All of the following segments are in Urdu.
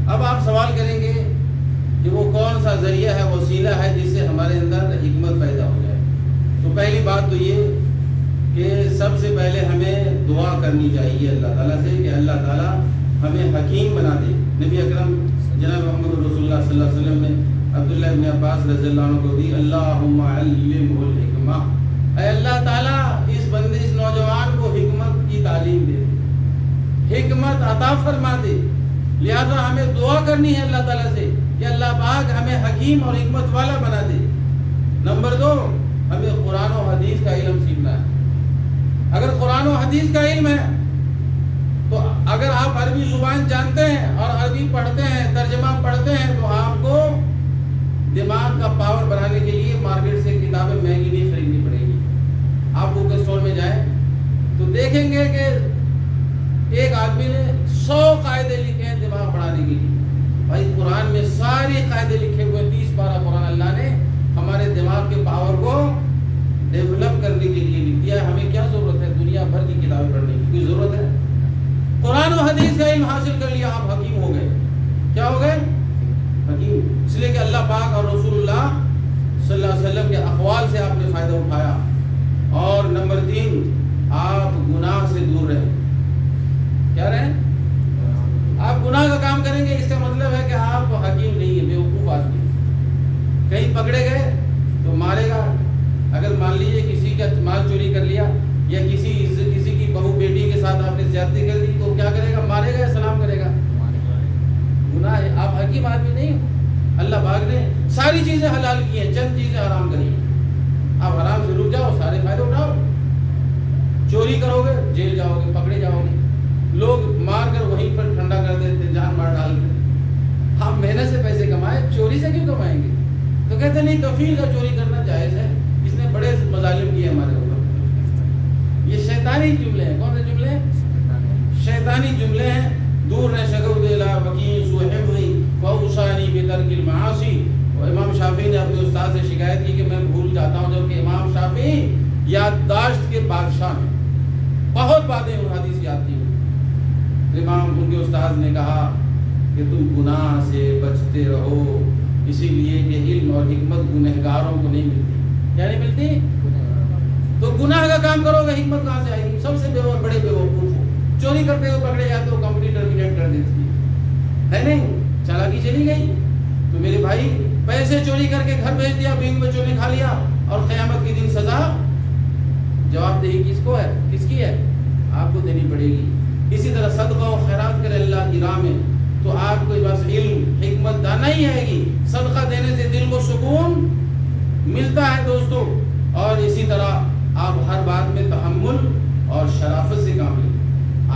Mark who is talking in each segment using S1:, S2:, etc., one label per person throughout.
S1: اب آپ سوال کریں گے کہ وہ کون سا ذریعہ ہے، وسیلہ ہے جس سے ہمارے اندر حکمت پیدا ہو جائے؟ تو پہلی بات تو یہ کہ سب سے پہلے ہمیں دعا کرنی چاہیے اللہ تعالیٰ سے کہ اللہ تعالیٰ ہمیں حکیم بنا دے۔ نبی اکرم جناب محمد رسول اللہ صلی اللہ علیہ وسلم نے عبداللہ ابن عباس رضی اللہ عنہ کو دی، اللہم علمہ الحکمہ، اے اللہ تعالیٰ اس بندے اس نوجوان کو حکمت کی تعلیم دے، حکمت عطا فرما دے۔ لہذا ہمیں دعا کرنی ہے اللہ تعالیٰ سے کہ اللہ پاک ہمیں حکیم اور حکمت والا بنا دے۔ نمبر 2، ہمیں قرآن و حدیث کا علم سیکھنا ہے۔ اگر قرآن و حدیث کا علم ہے تو اگر آپ عربی زبان جانتے ہیں اور عربی پڑھتے ہیں، ترجمہ پڑھتے ہیں، تو آپ کو دماغ کا پاور بڑھانے کے لیے مارکیٹ سے کتابیں مہنگی نہیں خریدنی پڑے گی۔ آپ بک اسٹور میں جائیں تو دیکھیں گے کہ ایک آدمی نے 100 قاعدے لکھے ہیں دماغ بڑھانے کے لیے۔ بھائی قرآن میں سارے قاعدے لکھے ہوئے، 30 پارہ قرآن اللہ نے ہمارے دماغ کے پاور کو ڈیولپ کرنے کے لیے لکھ دیا ہے۔ ہمیں کیا ضرورت ہے دنیا بھر کی کتابیں پڑھنے کی؟ کوئی ضرورت ہے؟ قرآن و حدیث کا علم حاصل کر لیا، آپ حکیم ہو گئے۔ کیا ہو گئے؟ حکیم۔ اس لیے کہ اللہ پاک اور رسول اللہ صلی اللہ علیہ وسلم کے اقوال سے آپ نے فائدہ اٹھایا۔ اور نمبر 3، آپ گناہ سے دور رہیں۔ کیا رہیں؟ آپ گناہ کا کام کریں گے، اس کا مطلب ہے کہ آپ حکیم نہیں ہیں، بیوقوف آدمی۔ کہیں پکڑے گئے تو مارے گا۔ اگر مان لیجیے کسی کا مال چوری کر لیا یا کسی کی بہو بیٹی کے ساتھ آپ نے زیادتی کر دی تو کیا کرے گا؟ مارے گا یا سلام کرے گا؟ گناہ ہے، آپ حکیم آدمی نہیں ہو۔ اللہ پاک نے ساری چیزیں حلال کی ہیں، چند چیزیں حرام کری ہیں۔ آپ حرام سے رک جاؤ، سارے فائدے اٹھاؤ۔ چوری کرو گے جیل جاؤ گے، پکڑے جاؤ گے، لوگ مار کر وہیں پر ٹھنڈا کر دیتے، جان مار ڈال کے۔ آپ محنت سے پیسے کمائے، چوری سے کیوں کمائیں گے؟ تو کہتے نہیں کفیل کا چوری کرنا جائز ہے، اس نے بڑے مظالم کیے ہمارے اوپر۔ یہ شیطانی جملے ہیں۔ کون سے جملے ہیں؟ شیطانی جملے ہیں۔ دور رہ شکو دیلا وکیل سوحبی فوسانی بترک المعاصی۔ امام شافعی نے اپنے استاد سے شکایت کی کہ میں بھول جاتا ہوں، جبکہ امام شافعی یادداشت کے بادشاہ ہیں، بہت باتیں ان حدیث یاد کی۔ امام ان کے استاد نے کہا کہ تم گناہ سے بچتے رہو، اسی لیے کہ علم اور حکمت گنہگاروں کو نہیں ملتی۔ کیا نہیں ملتی؟ تو گناہ کا کام کرو گے، حکمت کہاں سے آئے گی؟ سب سے بڑے بیوقوف ہو، چوری کرتے ہوئے پکڑے جاتے ہو، کمپنی ٹرمینیٹ کر دیتی ہے نہیں؟ چالاکی چلی گئی۔ تو میرے بھائی پیسے چوری کر کے گھر بھیج دیا، بیوی بچوں نے کھا لیا، اور قیامت کے دن سزا جواب دہی کس کو ہے؟ کس کی ہے؟ آپ کو دینی پڑے گی۔ اسی طرح صدقہ و خیرات کرے اللہ کی راہ میں تو آپ کو بس علم حکمت دانائی آئے گی۔ صدقہ دینے سے دل کو سکون ملتا ہے دوستو۔ اور اسی طرح آپ ہر بات میں تحمل اور شرافت سے کام لیں۔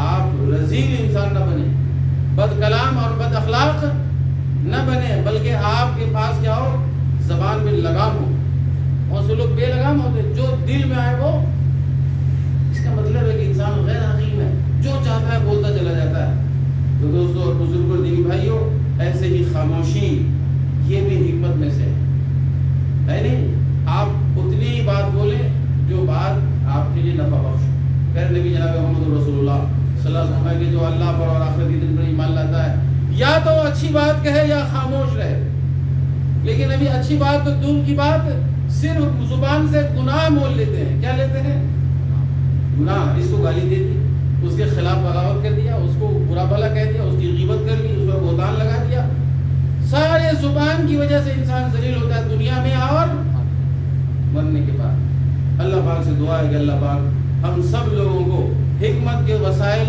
S1: آپ رذیل انسان نہ بنے، بد کلام اور بد اخلاق نہ بنے، بلکہ آپ کے پاس کیا ہو؟ زبان میں لگام ہو۔ بہت سے لوگ بے لگام ہوتے، جو دل میں آئے وہ، اس کا مطلب ہے کہ انسان غیر حکیم ہے، جو چاہتا ہے بولتا چلا جاتا ہے۔ تو دوستو اور بزرگوں اور دینی بھائیوں، ایسے ہی خاموشی یہ بھی حکمت میں سے ہے نہیں؟ آپ اتنی ہی بات بولیں جو بات آپ کے لیے نفع بخش۔ پھر نبی جناب محمد رسول اللہ صلی اللہ علیہ وسلم کہ جو اللہ پر اور آخرت کے دن پر ایمان لاتا ہے، یا تو اچھی بات کہے یا خاموش رہے۔ لیکن ابھی اچھی بات تو دور کی بات، صرف زبان سے گناہ مول لیتے ہیں۔ کیا لیتے ہیں؟ گناہ۔ اس کو گالی دے دی، اس کے خلاف بغاوت کر دیا، اس کو برا بھلا کہہ دیا، اس کی غیبت کر لی، اس پر بہتان لگا دیا۔ سارے زبان کی وجہ سے انسان ذلیل ہوتا ہے دنیا میں اور مرنے کے بعد۔ اللہ پاک سے دعا ہے کہ اللہ پاک ہم سب لوگوں کو حکمت کے وسائل